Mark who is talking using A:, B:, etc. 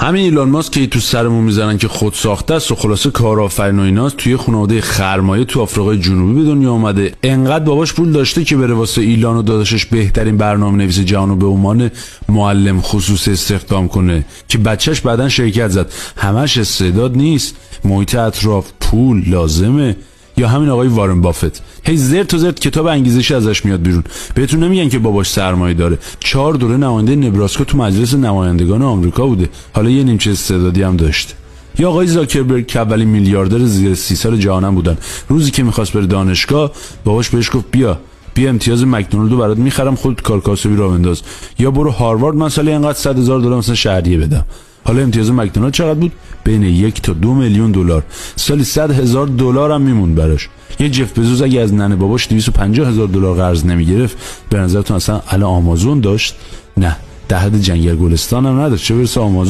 A: همین ایلان ماسک که تو سرمون میزنن که خود ساخته است و خلاصه کارآفرین و ایناست، توی خانواده خرمایه تو آفریقای جنوبی به دنیا اومده. انقدر باباش پول داشته که بره واسه ایلان و داداشش بهترین برنامه‌نویس جهانو به عنوان معلم خصوصی استخدام کنه که بچهش بعدن شرکت زد. همش استعداد نیست، محیط اطراف، پول لازمه. یا همین آقای وارن بافت، هی زرت و زرت کتاب انگیزشی ازش میاد بیرون. بهتون نمیگن که باباش سرمایه داره. 4 دوره نماینده نبراسکا تو مجلس نمایندگان آمریکا بوده. حالا یه نیمچه استعدادی هم داشته. یا آقای زاکربرگ که اولین میلیاردر زیر 30 سال جهانم بودن. روزی که میخواست بره دانشگاه، باباش بهش گفت بیا امتیاز مکدونالدو برات میخرم، خودت کارکاسبی راه بنداز، یا برو هاروارد مثلا اینقدر $100,000 مثلا شهریه بدم. حالا امتیاز مکدونالد چقدر بود؟ بین 1 تا 2 میلیون دلار. سالی $100,000 هم میموند براش. یه جف بزوس اگه از ننه باباش $250,000 قرض نمیگرفت، به نظرتون اصلا الان آمازون داشت؟ نه، در حد جنگل گلستان هم نداشت، چه برسه آمازون.